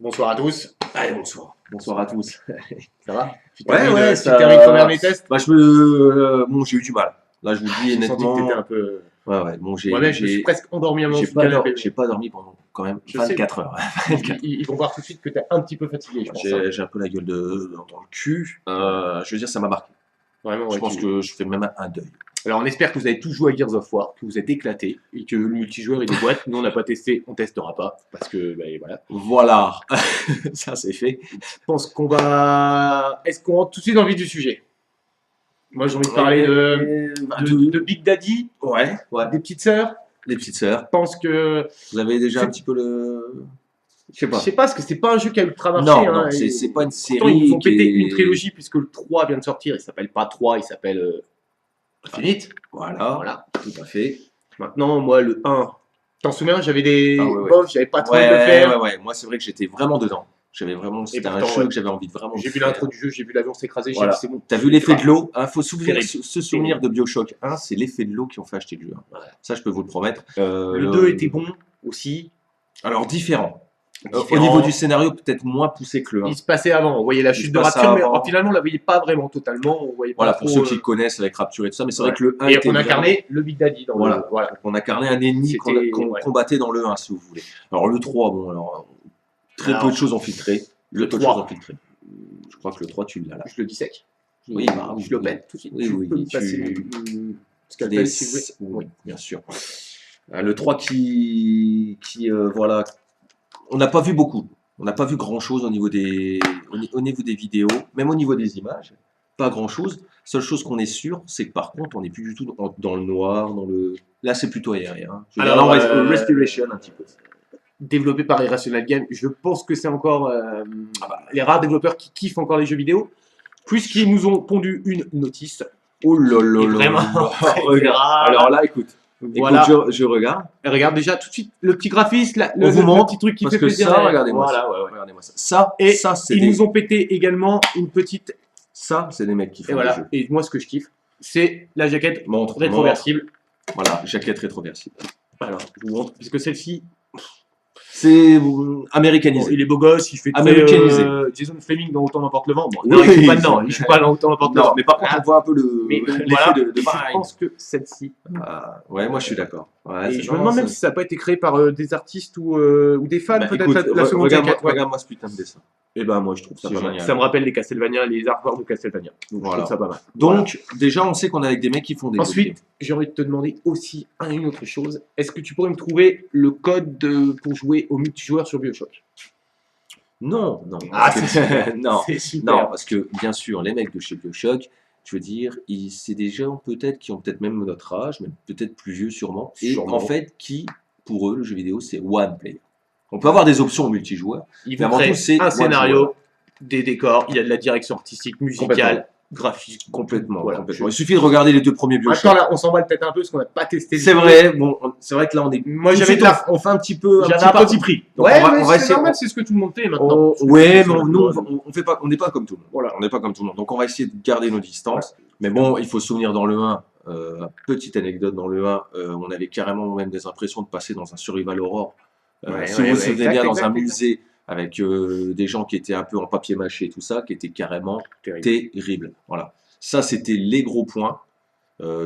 Bonsoir à tous. Allez, bonsoir. Bonsoir à tous. Ça va? Tu Ouais, ça... termines ton dernier test? Bah, bon, j'ai eu du mal. Là, je vous le dis honnêtement. T'étais un peu... Ouais, bon, Moi-même, je suis presque endormi à mon j'ai pas dormi pendant quand même 24 heures. Ils vont voir tout de suite que t'es un petit peu fatigué, je pense. J'ai un peu la gueule dans le cul. Je veux dire, ça m'a marqué. Vraiment, je pense que je fais même un deuil. Alors, on espère que vous avez tous joué à Gears of War, que vous êtes éclatés et que le multijoueur est des boîtes. Nous, on n'a pas testé, on testera pas parce que, bah, voilà. Voilà, ça c'est fait. Je pense qu'on va. Est-ce qu'on rentre tout de suite dans le vif du sujet? Moi, j'ai envie de parler de Big Daddy, ouais. des petites sœurs. Les petites sœurs. Je pense que. Vous avez déjà un petit peu le. Je sais pas, parce que c'est pas un jeu qui a ultra marché. Non, hein, c'est pas une série. Pourtant, ils nous ont pété une trilogie puisque le 3 vient de sortir. Il s'appelle pas 3, il s'appelle Infinite. Voilà, tout à fait. Maintenant, moi, le 1, t'en souviens, j'avais des. Ouais. Bof, j'avais pas trop envie de le faire. Ouais. Moi, c'est vrai que j'étais vraiment dedans. C'était un jeu que j'avais envie de vraiment. J'ai vu l'intro du jeu, j'ai vu l'avion s'écraser, voilà. j'ai dit c'est bon. T'as vu l'effet de l'eau? Faut se souvenir de Bioshock 1, c'est l'effet de l'eau qui ont fait acheter le jeu. Voilà. Ça, je peux vous le promettre. Le 2 était bon aussi. Alors, différent. Au niveau du scénario, peut-être moins poussé que le 1. Il se passait avant, on voyait la chute de Rapture, mais finalement on la voyait pas vraiment totalement. On voyait pas pour ceux qui connaissent avec Rapture et tout ça, mais c'est vrai que le 1 était on incarnait le Big Daddy dans le. Voilà. On incarnait un ennemi qu'on combattait dans le 1, si vous voulez. Alors le 3, bon, alors très peu de choses ont filtré. Le 3. Je crois que le 3, tu l'as là. Je le dissèque. Oui, je le pète tout de suite. Oui. Scalpel, si vous voulez. Oui, bien sûr. Le 3 qui voilà. On n'a pas vu beaucoup. On n'a pas vu grand-chose au niveau des vidéos, même au niveau des images. Pas grand-chose. Seule chose qu'on est sûr, c'est que par contre, on n'est plus du tout dans le noir, Là, c'est plutôt aérien. Alors, Respiration un petit peu. Développé par Irrational Games, je pense que c'est encore les rares développeurs qui kiffent encore les jeux vidéo, puisqu'ils nous ont pondu une notice. Oh là là là. Vraiment. Alors là, écoute. Voilà. Écoute, je regarde. Et regarde déjà tout de suite le petit graphisme, on vous montre, petit truc qui parce fait que plaisir. Ça, regardez-moi voilà, ça. Regardez-moi ça. Ça, c'est ils nous ont pété également une petite. Ça, c'est des mecs qui font et voilà. des jeux. Et moi, ce que je kiffe, c'est la jaquette rétroversible. Voilà, jaquette rétroversible. Alors, je vous montre, puisque celle-ci. C'est américanisé. Bon, il est beau gosse, il fait très Jason Fleming dans Autant n'importe le vent. Bon, non, il joue pas dedans, il joue pas dans Autant n'importe le vent. Mais par contre, on voit un peu l'effet de je pense que celle-ci. Ouais, moi je suis d'accord. Et je me demande même si ça n'a pas été créé par des artistes ou des fans, peut-être la seconde jaquette. Regarde-moi ce putain de dessin. Et ben moi je trouve ça pas mal. Ça me rappelle les Castlevania, les artworks de Castlevania. Donc je trouve ça pas mal. Donc déjà on sait qu'on est avec des mecs qui font des. Ensuite, j'ai envie de te demander aussi une autre chose. Est-ce que tu pourrais me trouver le code pour jouer au multijoueur sur Bioshock? Non. C'est super. Non, super. Non, parce que bien sûr les mecs de chez Bioshock, je veux dire, c'est des gens peut-être qui ont peut-être même notre âge, mais peut-être plus vieux sûrement. Et en fait qui, pour eux, le jeu vidéo c'est one player. On peut avoir des options multijoueurs. Ils vont créer un scénario, des décors, il y a de la direction artistique, musicale, graphique. Complètement. Il suffit de regarder les 2 premiers Bioshock. Attends, là, on s'emballe peut-être un peu parce qu'on n'a pas testé. C'est vrai, bon, c'est vrai que là on est. Moi, on fait un petit peu. J'avais un petit prix. Donc ouais, on va essayer. C'est ce que tout le monde fait maintenant. Ouais, mais nous, on n'est pas comme tout le monde. Voilà. On n'est pas comme tout le monde. Donc on va essayer de garder nos distances. Mais bon, il faut se souvenir dans le 1. Petite anecdote dans le 1, on avait carrément même des impressions de passer dans un survival horror. Si vous vous souvenez bien, dans un musée avec des gens qui étaient un peu en papier mâché et tout ça, qui était carrément terrible. Voilà. Ça, c'était les gros points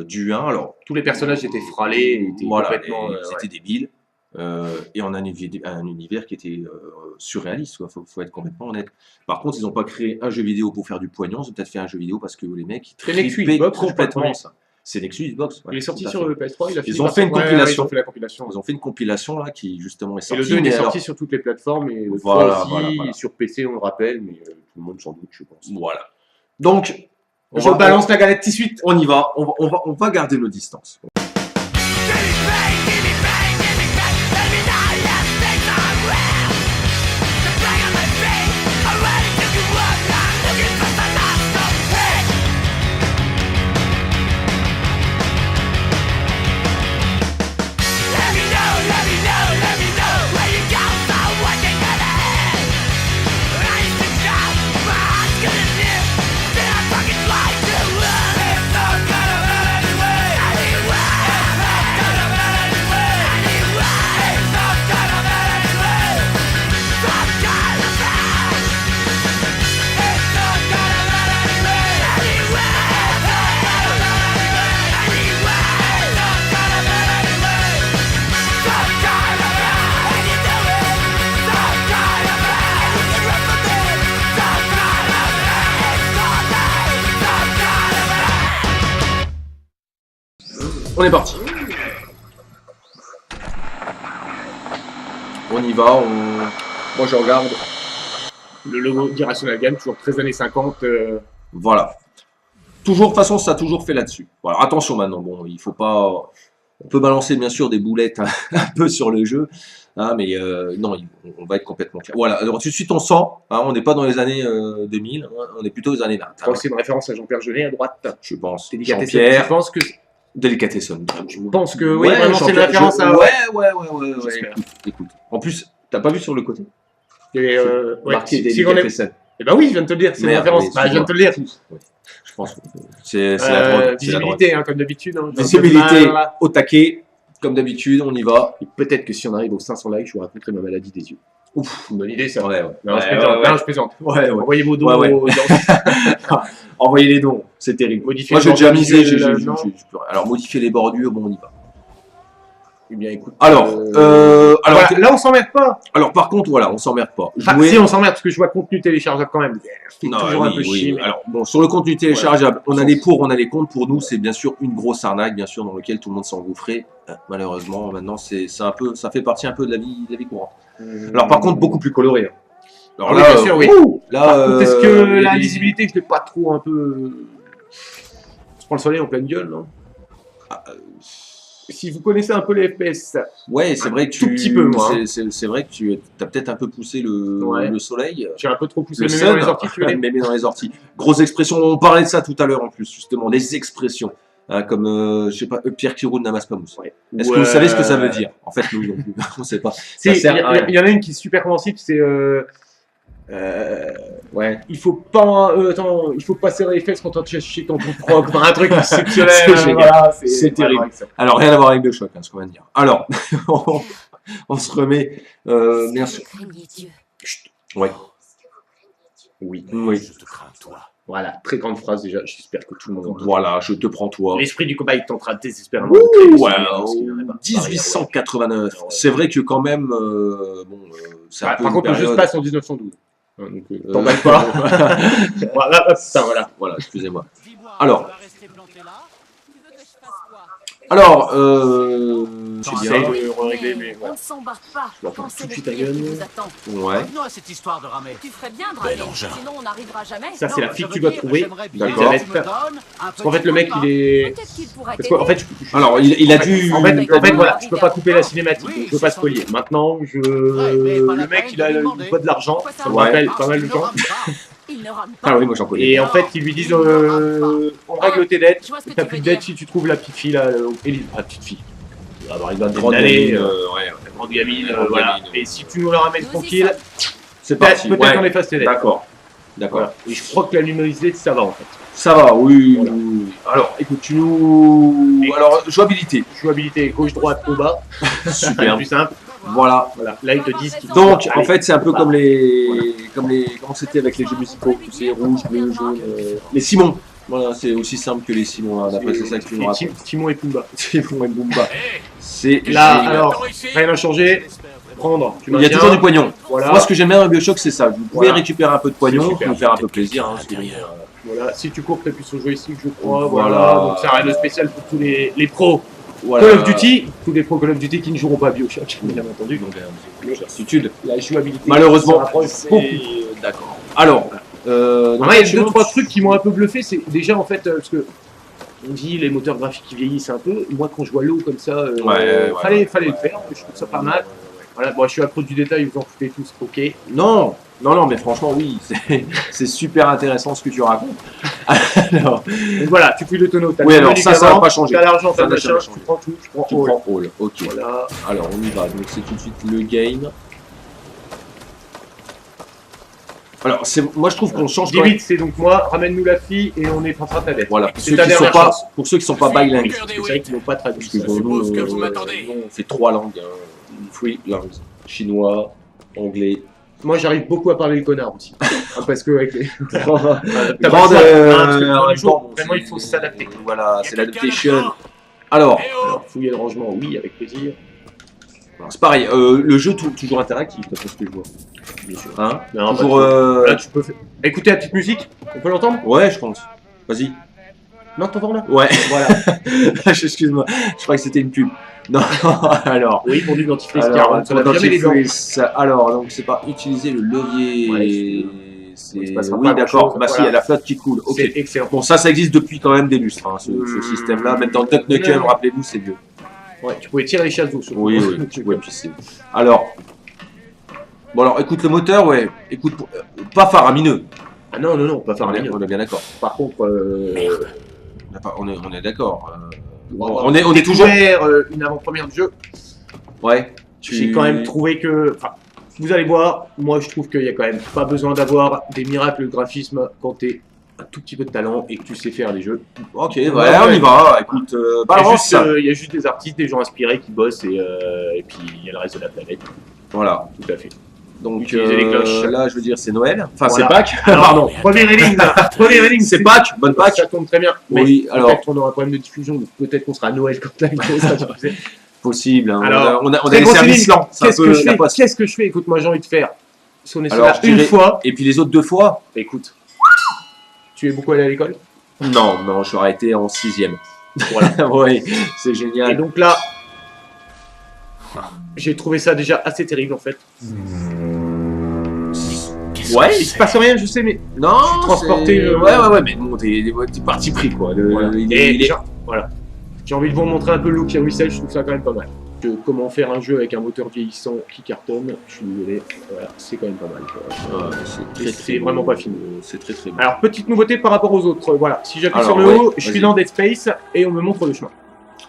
du 1. Alors, tous les personnages étaient fralés, complètement. C'était débile. Et on a un univers qui était surréaliste, faut être complètement honnête. Par contre, ils n'ont pas créé un jeu vidéo pour faire du poignant, ils ont peut-être fait un jeu vidéo parce que les mecs, ils tripaient complètement ça. C'est Nexus Xbox. Il est sorti sur le PS3, ils ont fait une compilation. Ils ont fait une compilation là qui justement est sortie. Et le 2 est sorti sur toutes les plateformes et le 3 aussi, sur PC on le rappelle, mais tout le monde sans doute, je pense. Voilà. Donc, je balance la galette tout de suite. On y va, on va garder nos distances. Fucking fly to run. On est parti. On y va, moi je regarde. Le logo d'Irrational Games, toujours 13 années 50. Voilà. Toujours, de toute façon, ça a toujours fait là-dessus. Voilà, attention maintenant, bon, il faut pas... On peut balancer bien sûr des boulettes un peu sur le jeu, hein, mais non, on va être complètement clair. Voilà, alors tout de suite on sent, hein, on n'est pas dans les années 2000, hein, on est plutôt aux années 20. Je crois que c'est une référence à Jean-Pierre Jeunet à droite. Je pense. Jean-Pierre. Je pense que... Délicatessen. Je pense que oui, vraiment c'est une référence à... Ouais. Écoute. En plus, t'as pas vu sur le côté marqué Délicatessen. Eh ben oui, je viens de te le dire, c'est une référence. Je viens de te le dire. Je pense que c'est la drogue. Visibilité, hein, comme d'habitude. Hein, visibilité au taquet, comme d'habitude, on y va. Et peut-être que si on arrive aux 500 likes, je vous raconterai ma maladie des yeux. Ouf, une bonne idée ça. Ouais. Non, je plaisante. Envoyez vos dons. Envoyez les dons, c'est terrible. Modifier moi j'ai déjà misé, alors modifier les bordures, bon on y va. Eh bien écoute. Alors, voilà, là on s'emmerde pas. Alors par contre, voilà, on s'emmerde pas. Si on s'emmerde parce que je vois contenu téléchargeable quand même. C'est toujours un peu chier. Mais... Alors bon, sur le contenu téléchargeable, on a les pour, on a les contre. Pour nous, c'est bien sûr une grosse arnaque, bien sûr, dans lequel tout le monde s'est engouffré. Malheureusement, maintenant c'est un peu, ça fait partie un peu de la vie courante. Alors par contre, beaucoup plus coloré. Alors là, bien sûr, oui. Là, est-ce que la lisibilité, je l'ai pas trop un peu. Je prends le soleil en pleine gueule, non? Si vous connaissez un peu les FPS, ouais, c'est vrai que tout petit peu, moi. C'est vrai que tu as peut-être un peu poussé le soleil. J'ai un peu trop poussé le mémé dans les orties, tu veux dire. Mémé dans les orties. Grosse expression, on parlait de ça tout à l'heure en plus, justement, les expressions. Hein, comme, je sais pas, Pierre Kirou de Namas Pamous. Ouais. Est-ce que vous savez ce que ça veut dire? En fait, nous non plus, on sait pas. Il y en a une qui est super compréhensible, c'est... ouais. Il faut pas, il faut pas serrer les fesses quand tu achètes ton proc, un truc exceptionnel. Voilà, c'est terrible. Alors rien à voir avec Bioshock, hein, ce qu'on va dire. Alors, on se remet, bien sûr. Ouais. Oui. Je te crains, toi. Voilà, très grande phrase déjà. J'espère que tout le monde entend. Voilà, je te prends toi. L'esprit du combat, il tentera désespérément. Ouais, 1889. C'est vrai que quand même, bon, c'est un peu. Par contre, le jeu se passe en 1912. Donc, t'emballes pas. Voilà, excusez-moi. Alors, j'essaie de régler, mais on ne s'embarque pas. Tout de suite à gueule. Ouais. Revenons à cette histoire de ramer. Tu ferais bien de ramer, sinon on n'arrivera jamais. Ça, c'est la fille que tu dois trouver. D'accord. Parce qu'en fait, le mec, il est. Parce qu'en fait, alors, il a dû. En fait, voilà, je peux pas couper la cinématique, je peux pas spoiler. Maintenant, le mec, il a pas de l'argent. Ça me rappelle pas mal de gens. Ah oui, moi j'en connais. Et en fait, ils lui disent on règle tes dettes, t'as plus de dettes si tu trouves la petite fille là, la petite fille. Elle va avoir une vingtaine d'années, la grande gamine, voilà. Et si tu nous la ramènes tranquille, c'est parti. Peut-être qu'on efface tes dettes. D'accord. Voilà. Et je crois que la luminosité, ça va en fait. Ça va, oui. Voilà. Alors, écoute, tu nous. Alors, jouabilité. Jouabilité gauche-droite au bas. Super. Plus simple. Voilà. Là, ils te disent. Donc, en fait, c'est un peu comme les. Comment c'était avec les jeux musicaux, tu sais, rouge, bleu, jaune. Les Simons. Voilà, c'est aussi simple que les Simons, hein, d'après c'est ça que tu nous racontes. Timon et Pumba. Timon et Pumba. C'est là, alors, rien n'a changé. Prendre. Il y a toujours du pognon. Voilà. Moi, ce que j'aime bien dans Bioshock, c'est ça. Vous pouvez récupérer un peu de pognon pour nous faire un peu plaisir. Hein, voilà. Si tu cours, tu appuies sur le joystick, je crois. Voilà. Donc, c'est un raid spécial pour tous les pros. Voilà. Call of Duty, tous les pros Call of Duty qui ne joueront pas à Bioshock, bien entendu. Donc, certitude. La jouabilité. Malheureusement, d'accord. Alors, il y a deux, trois trucs qui m'ont un peu bluffé. C'est déjà, en fait, parce que on dit les moteurs graphiques qui vieillissent un peu. Moi, quand je vois l'eau comme ça, fallait le faire. Je trouve ça pas mal. Voilà, bon, je suis accro du détail, vous en foutez tous, ok. Non, mais franchement, oui, c'est super intéressant ce que tu racontes. Alors, donc voilà, tu fouilles le tonneau. Oui, alors ça va pas changer. T'as l'argent, t'as le machin, tu prends tout, tu prends all. Ok. Voilà. Alors, on y va. Donc, c'est tout de suite le game. Alors, moi je trouve qu'on change. Limite, c'est donc moi, ramène-nous la fille et on effacera ta dette. Voilà, pour ceux qui sont pas bilingues. C'est vrai qu'ils n'ont pas traduit. Parce que pour nous, on fait 3 langues. Free langues. Chinois, anglais. Moi j'arrive beaucoup à parler le connard aussi. Parce que avec les. Vraiment, il faut s'adapter. Voilà, c'est l'adaptation. Alors, fouiller le rangement, oui, avec plaisir. C'est pareil, le jeu toujours interactif, d'après ce que je vois. Bien sûr. Hein non, toujours. Là, tu peux écouter la petite musique. On peut l'entendre? Ouais, je pense. Vas-y. Non, t'entends là? Ouais. Voilà. Excuse-moi, je crois que c'était une pub. Non, alors. Oui, pour du dentifrice, Alors, car on a jamais les dents. alors, donc c'est pas utiliser le levier. Ouais, oui, d'accord. Bah si, il y a la flotte qui coule. Ok. C'est excellent. Bon, ça existe depuis quand même des lustres, hein, ce système-là. Même dans Duck Nukem, rappelez-vous, c'est vieux. Ouais, tu pouvais tirer les chasses surtout. Oui, oui. Ouais, puis c'est. Alors. Bon, alors, écoute le moteur, ouais. Écoute, pas faramineux. Ah non, non, non, pas faire un On est bien d'accord. Par contre, On est d'accord. on est toujours. Une avant-première du jeu. Ouais. J'ai quand même trouvé que. Enfin, vous allez voir, moi je trouve qu'il n'y a quand même pas besoin d'avoir des miracles de graphisme quand t'es un tout petit peu de talent et que tu sais faire les jeux. Ok, ouais, on y va. Écoute, balance. Il y a juste des artistes, des gens inspirés qui bossent et puis il y a le reste de la planète. Voilà. Tout à fait. Donc utiliser les cloches. Là, je veux dire, c'est Noël. Enfin, Voilà. c'est Pâques. Pardon. Première énigme. C'est Pâques. Bonne Pâques. Ça tombe très bien. Mais oui, alors. Peut-être qu'on aura un problème de diffusion, donc peut-être qu'on sera à Noël quand la vidéo sera diffusée. Possible. Hein. Alors, on a des services lents. Qu'est-ce que je fais? Écoute, moi j'ai envie de faire. Si on est sur là une fois. Et puis les autres 2 fois. Écoute. Tu es beaucoup allé à l'école? Non, non, je suis arrêté en 6e. Voilà. Oui, c'est génial. Et donc là, j'ai trouvé ça déjà assez terrible en fait. Ouais, il se passe rien, je sais, mais non, transporter le. Ouais, mais bon, t'es parti pris quoi. Voilà. J'ai envie de vous montrer un peu le look et Russell, je trouve ça quand même pas mal. Comment faire un jeu avec un moteur vieillissant qui cartonne, je suis désolé, voilà, c'est quand même pas mal. C'est vraiment pas fini. C'est très très bon. Alors, petite nouveauté par rapport aux autres, voilà, si j'appuie sur le haut, je suis dans Dead Space et on me montre le chemin.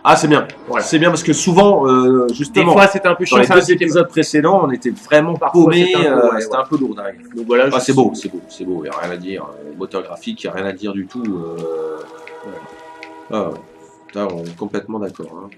Ah, c'est bien. Voilà. C'est bien parce que souvent, justement, des fois c'était un peu chiant. Dans les 2 épisodes précédents, on était vraiment paumés, c'était un peu lourd. Donc voilà, c'est beau, il n'y a rien à dire. Moteur graphique, il n'y a rien à dire du tout. Là, on est complètement d'accord. Hein.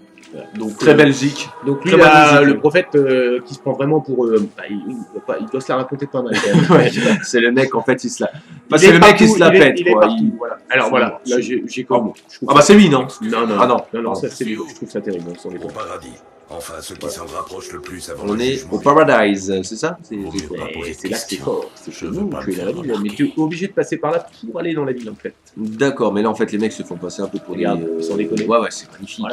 Donc très belle zik. Donc lui, le prophète qui se prend vraiment pour, il doit se la raconter pas mal. Ouais, c'est le mec en fait, il se la. Enfin, c'est le mec qui se la pète. Quoi. Voilà. Alors voilà, là j'ai comme. Ah bah c'est lui non? Non, ça c'est lui. Je trouve ça terrible. Au paradis. Enfin, ceux qui s'en rapprochent le plus avant. On est au Paradise, c'est ça? C'est là que c'est fort. C'est chez nous, tu es dans la ville, mais tu es obligé de passer par là pour aller dans la ville en fait. D'accord, mais là en fait les mecs se font passer un peu pour des. Sans déconner. Ouais, c'est magnifique.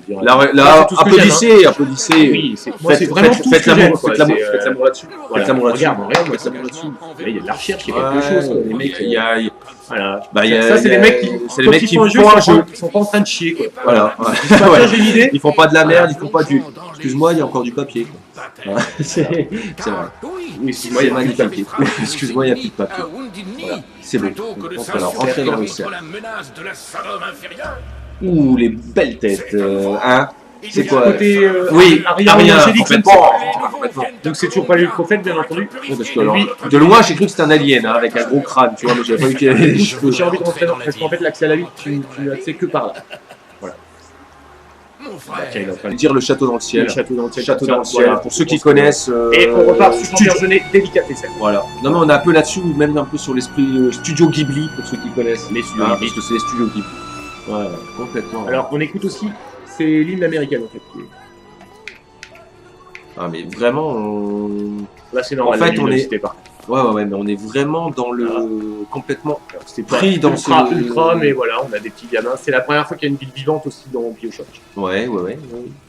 Là, applaudissez. Oui, c'est vraiment tout ce que j'aime. Faites l'amour là-dessus. Regarde, faites l'amour là-dessus. Il y a de la recherche, il y a quelque chose. Les mecs, voilà. Ça, c'est les mecs qui font un jeu, ils sont pas en train de chier, quoi. Voilà. J'ai une idée. Ils font pas de la merde, ils font pas du. Excuse-moi, il y a encore du papier. C'est vrai. Oui, excuse-moi, il y a plus de papier. Excuse-moi, il y a plus de papier. Voilà. C'est bon. Alors, entrez dans le cercle. Ouh, les belles têtes. Hein? C'est quoi? Oui, Arya complètement. Donc c'est toujours pas lui le prophète, bien entendu. Parce que alors, de loin, j'ai cru que c'était un alien hein, avec un gros crâne, tu vois, mais j'avais pas vu qu'il avait des cheveux. J'ai envie de rentrer dans parce qu'en fait l'accès à la ville, tu n'as accès que par là. Voilà. Il est en train de dire le château dans le ciel. Le château dans le ciel. Château dans le ciel. Pour ceux qui connaissent. Et on repart sur Jean-Bergenet, délicatesse. Voilà. Non mais on est un peu là-dessus, même un peu sur l'esprit Studio Ghibli pour ceux qui connaissent. Les studios Ghibli. Parce que c'est les studios Ghibli. Voilà, complètement. Alors on écoute aussi, c'est l'hymne américaine en fait. Ah mais vraiment, là c'est normal. En fait, on est. Ouais, mais on est vraiment dans le complètement pris dans ultra, mais voilà, on a des petits gamins. C'est la première fois qu'il y a une ville vivante aussi dans BioShock. Ouais.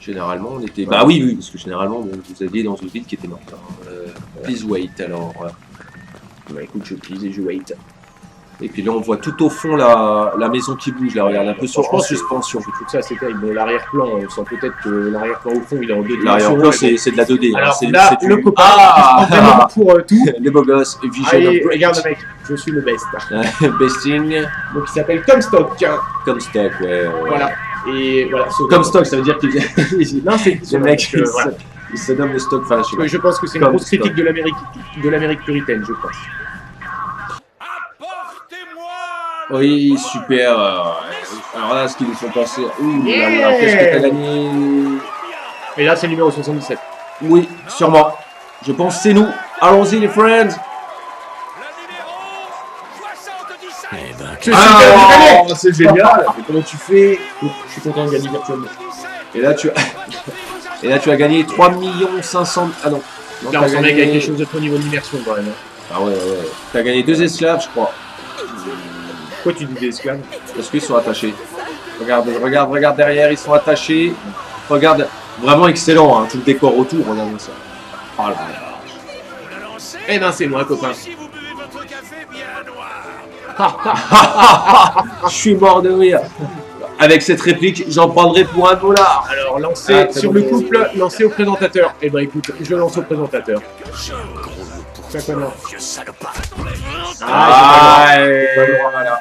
Généralement, on était. Bah oui, parce que généralement, vous aviez dans une ville qui était morte. Please wait, alors. Bah écoute, je please et je wait. Et puis là, on voit tout au fond la maison qui bouge, là, regarde, un peu en suspension. Je trouve ça, c'est terrible. Bon, l'arrière-plan, on sent peut-être que l'arrière-plan au fond, il est en 2D. L'arrière-plan, c'est de la 2D. Alors là, le copain, vraiment pour tout. Les beaux gosses, Vision Allez, regarde mec, je suis le best. Besting. Donc il s'appelle Comstock. Comstock, ouais. Voilà. Et voilà. Comstock, ça veut dire qu'il non, c'est le mec, il se nomme le stock. Enfin, je pense que c'est une grosse critique de l'Amérique puritaine, je pense. Oui, super. Alors là, ce qu'ils nous font passer. Ouh là là, qu'est-ce que t'as gagné? Et là, c'est le numéro 77. Oui, sûrement. Je pense que c'est nous. Allons-y, les friends. C'est génial. Mais comment tu fais? Je suis content de gagner virtuellement. Et là, tu as gagné 3 500 000. Ah non. Là, on s'en est quelque chose de au niveau d'immersion quand même. Ah ouais. T'as gagné 2 esclaves, je crois. Pourquoi tu dis des esclaves? Parce qu'ils sont attachés. Regarde derrière, ils sont attachés. Regarde, vraiment excellent, hein, tout le décor autour, regarde ça. Oh là là. Eh ben c'est moi, copain. Si vous buvez votre café bien noir. Je suis mort de rire. Avec cette réplique, j'en prendrai pour $1. Alors, lancez sur le couple, lancez au présentateur. Eh ben écoute, je lance au présentateur. Ça comment? Voilà.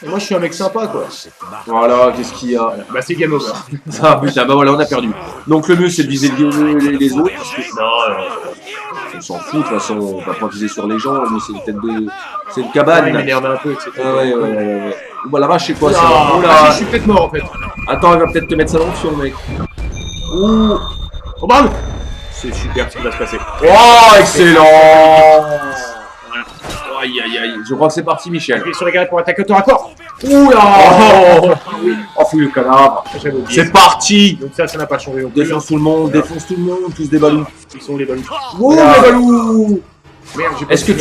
Et moi je suis un mec sympa quoi. Voilà, qu'est-ce qu'il y a? Bah c'est game over. Ah putain, bah voilà, on a perdu. Donc le mieux c'est de viser les autres. Parce que, on s'en fout, de toute façon, on va pas viser sur les gens, mais c'est une tête de. C'est une cabane. Il m'énerve un peu, etc. Ouais. Bah la vache, c'est quoi ça? Je suis peut-être mort en fait. Attends, elle va peut-être te mettre ça dans le fion, mec. Ouh. Oh bam. C'est super ce qui va se passer. Oh, excellent! Aïe, je crois que c'est parti, Michel. Appuyez sur les gars pour attaquer au tour à corps. Oula! Oh, fouille le cadavre. C'est parti! Donc ça n'a pas changé. Donc Défonce tout le monde, tous des ballons. Ils sont les ballons. Oh, les ballons! Merde, Est-ce que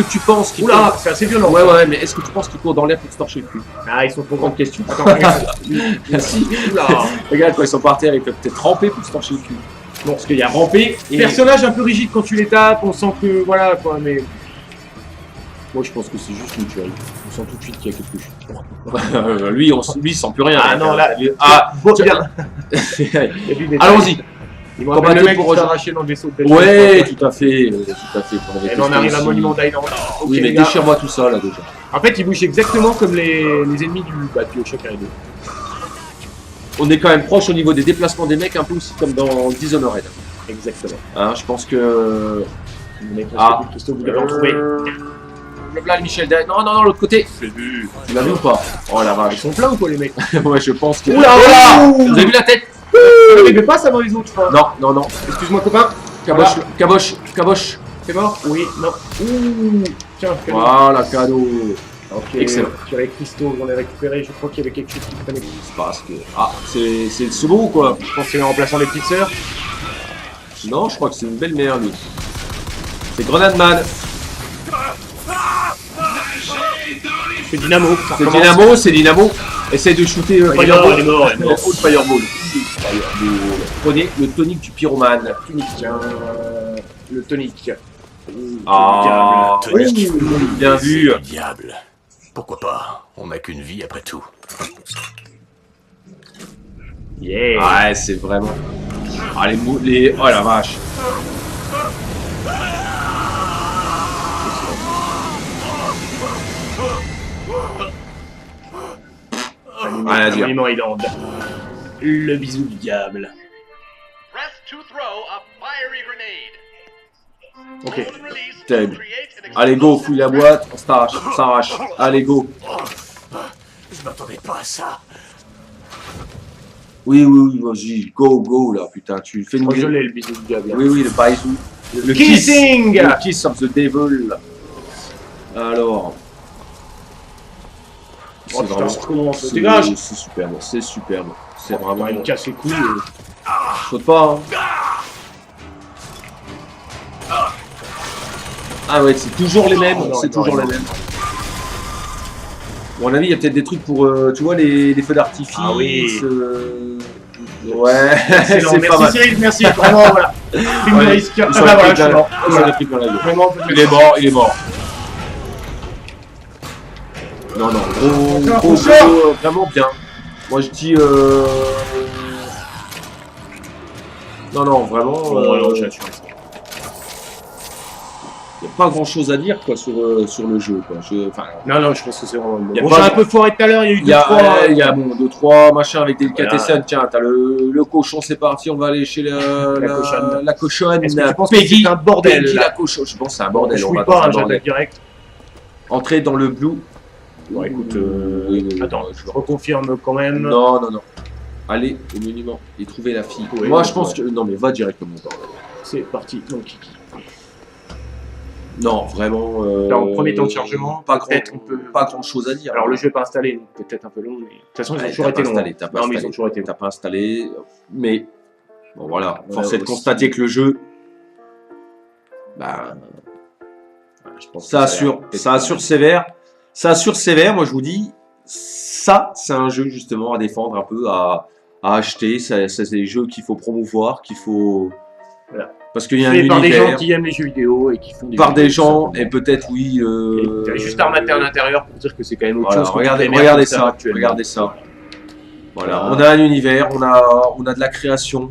tu penses qu'il Oula, c'est assez violent. Ouais, mais est-ce que tu penses qu'il court dans l'air pour se torcher le cul? Ah, ils sont trop grands. Grande question. Attends, regarde. Merci. Oula. Regarde, quand ils sont par terre, ils peuvent peut-être ramper pour se torcher le cul. Bon, parce qu'il y a rampé. Personnage un peu rigide quand tu les tapes, on sent que voilà quoi, mais. Moi, je pense que c'est juste mutuel. On sent tout de suite qu'il y a quelque chose. lui, il sent plus rien. Ah non, là. Bien. Allons-y. Il m'a le mec pour s'arracher dans le vaisseau de pêche. Ouais, tout à fait. Et on arrive à Monument d'Island. Oui, mais déchire-moi tout ça là déjà. En fait, il bouge exactement comme les ennemis du BioShock R2. On est quand même proche au niveau des déplacements des mecs, un peu aussi comme dans Dishonored. Exactement. Hein, je pense que. Vous l'avez retrouvé. Là, Michel, non, l'autre côté. Tu l'as vu ou pas? Oh la vache. Ils sont pleins ou quoi les mecs? Ouais, je pense que. Oula. Vous avez vu la tête? Vous n'arrivez pas ça dans les autres, je crois. Non. Excuse-moi, copain. Caboche. C'est mort? Oui, non. Ouh. Tiens, cadeau. Voilà, cadeau. Ok. Excellent. Sur les cristaux, j'en ai récupéré. Je crois qu'il y avait quelque chose qui prenait. Parce que. Ah, c'est le second ou quoi? Je pense que c'est en remplaçant les petites sœurs. Non, je crois que c'est une belle-mère, lui. C'est Grenade Man. C'est Dynamo. Essaye de shooter Fireball. Fireball. Prenez le tonic du pyromane. Le tonic. Ah, Tonic. bien vu. Diable. Pourquoi pas? On n'a qu'une vie après tout. Yeah. Ouais, c'est vraiment. Ah, oh la vache. Rien à dire. Monument Island. Le bisou du diable. Press to throw a fiery grenade. Ok. Terrible. Allez, go, fouille la boîte, on s'arrache. Allez, go. Je m'attendais pas à ça. Oui, vas-y, go, là, putain, tu fais une... Je l'ai, le bisou du diable. Oui, le baisou. Le Kissing. Le kiss of the devil. Alors... Oh putain, c'est trop long, dégage. C'est superbe. C'est vraiment... Il me casse les couilles. Saute pas, hein. Ah ouais, c'est toujours les mêmes, c'est toujours les mêmes. Bon, à mon avis, il y a peut-être des trucs pour, tu vois, les feux d'artifice. Ah oui. Ouais, c'est pas merci mal. Cyril, merci. Vraiment, voilà. Pris de risque. Ah bah voilà, je suis mort. Pris dans la gueule. Vraiment, Il est mort. Non, gros, vraiment bien. Moi, je dis... Non, vraiment... Il n'y a pas grand chose à dire quoi, sur le jeu. Quoi. Non, je pense que c'est vraiment bon. J'ai un peu foiré tout à l'heure, il y a eu 2-3 machins avec des délicatessens. Tiens, t'as le cochon, c'est parti, on va aller chez la cochonne. Est-ce que tu penses que c'est un bordel Peggy, là la cochon. Je pense que c'est un bordel. Je on fouille va pas, dans un bordel. direct. Entrer dans le blue. Ouais, écoute, attends, je reconfirme quand même. Non. Allez au monument et trouver la fille. Ouais, moi, je pense que... Non, mais va directement. C'est parti. Donc, Kiki. Non, vraiment... En premier temps de chargement, pas grand chose à dire. Alors, le jeu n'est pas installé, donc peut-être un peu long, mais... De toute façon, ils ont toujours été longs. Non, mais ils ont toujours été longs. T'as pas installé, mais... Bon, voilà. Force est de constater que le jeu... Bah... Je pense ça assure sévère. Ça assure sévère, moi je vous dis, ça c'est un jeu justement à défendre un peu, à acheter, ça c'est des jeux qu'il faut promouvoir, qu'il faut... Voilà. Parce qu'il y a un Fait par des univers, gens qui aiment les jeux vidéo et qui font des par vidéos, des gens, tout simplement. et peut-être oui... T'as juste à remater à l'intérieur pour dire que c'est quand même autre Voilà, chose. regardez ça, regardez ça. Voilà, on a un univers, on a de la création,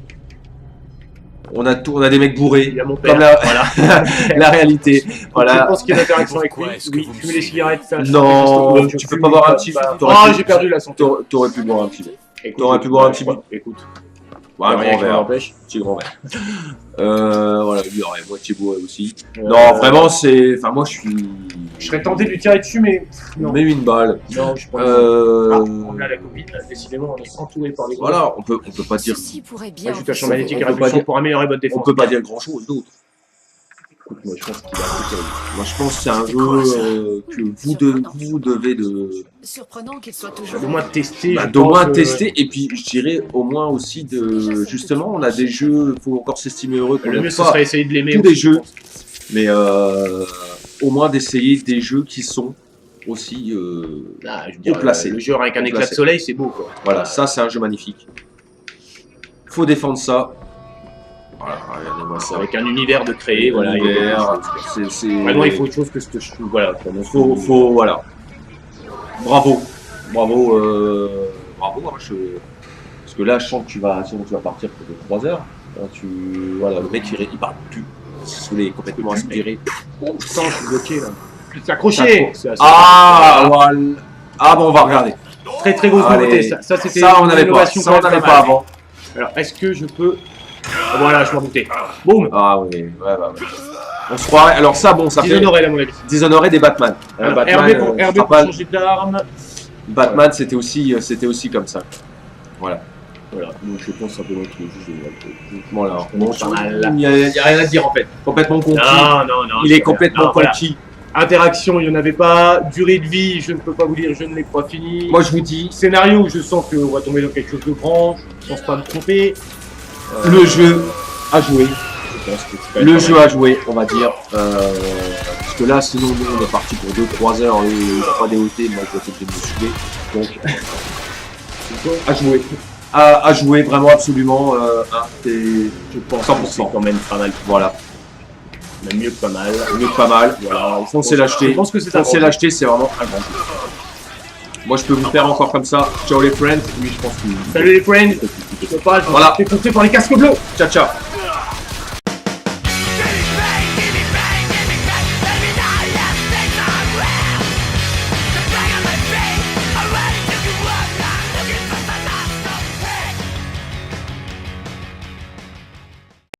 on a des mecs bourrés, Il y a mon père, comme la, voilà. la réalité. Je Voilà. pense qu'il y a une interaction avec lui. Pourquoi est-ce que Oui, vous me fumer des suivez? cigarettes, ça. Non, tu peux pas boire un petit... t'aurais Ah, pu- j'ai perdu la santé. T'aurais pu boire un petit verre. Écoute, T'aurais pu boire un petit Écoute, Ouais, un rien grand qui verre. m'empêche. Petit grand verre. Voilà, lui, il aurait moitié bourré aussi. Euh, Non, vraiment, c'est... Enfin, moi, je suis... Je serais tenté de lui tirer dessus, mais non. Mets une balle. Non, je pense. Euh... Là, la copine, décidément, on est entouré par les gros. Voilà, on peut pas dire... Ceci pourrait bien. Ajoute la champ magnétique et on peut pas répulsion dire- pour améliorer votre On défense. peut pas dire grand-chose d'autre. Écoute, moi, je pense qu'il a un peu terrible. Moi, je pense que c'est un C'est quoi, ça jeu que vous devez de... Surprenant qu'il soit toujours. Au moins tester. Bah, je d'au moins pense, tester, et puis je dirais au moins aussi de... Justement, on a des jeux, faut encore s'estimer heureux qu'on Le mieux, n'aime ce pas serait essayer de l'aimer. tous les aussi, je jeux. pense. Mais au moins d'essayer des jeux qui sont aussi... Là, je veux dire, placé. le jeu avec un Haut éclat placé. de soleil, c'est beau, quoi. Voilà, ça c'est un jeu magnifique. Faut défendre ça. Voilà, regardez-moi ça. Avec un univers de créer, voilà. il y a Univers, des choses. c'est... Vraiment, il faut autre chose que ce que je trouve. Voilà. Voilà. Bravo. Bravo, bravo. Hein, parce que là, je sens que tu vas partir pour 3 heures. Là, voilà, le mec, il parle plus. Il est complètement aspiré. Oh putain, je suis bloqué là. C'est accroché. Ah, voilà. Ah bon, on va regarder. Très très grosse Allez. nouveauté. Ça c'était Ça, on une n'avait pas. innovation Ça, on quand même n'avait pas pas mal. avant. Alors, est-ce que je peux. Voilà, je m'en doutais. Boum. Ah oui, ouais. On se croirait. Alors ça, bon, ça fait Dishonoré, à mon avis. Dishonoré des Batman. Alors, Batman, RB pour, je RB te pour rappelle, changer d'arme. Batman, c'était aussi comme ça. Voilà. Voilà, donc je pense simplement qu'il est juste génial. Voilà. Bon, pas mal. Il n'y a rien à dire en fait. Complètement conquis. Non. Il est complètement voilà. conquis. Interaction, il n'y en avait pas. Durée de vie, je ne peux pas vous dire, je ne l'ai pas fini. Moi, je vous dis, Scénario, je sens qu'on va tomber dans quelque chose de grand. Je pense pas me tromper. le jeu à jouer. Je pense que c'est quand même Le pas jeu mal. à jouer, on va dire. Parce que là, sinon, nous, on est parti pour 2-3 heures. Pas des OT, moi, je vais peut-être me saouler. Donc, à jouer. À jouer, vraiment, absolument. Je pense que c'est 100%. quand même pas mal. Voilà. Même mieux que pas mal. Mieux que pas mal. Voilà, Foncez l'acheter. Je pense que c'est un Foncez grand l'acheter, c'est vraiment un grand jeu. Moi, je peux vous faire encore comme ça. Ciao les friends. Oui, je pense que... jeu. Salut les friends. Je sais pas, je Voilà. vais faire par les casques bleus. Ciao, ciao.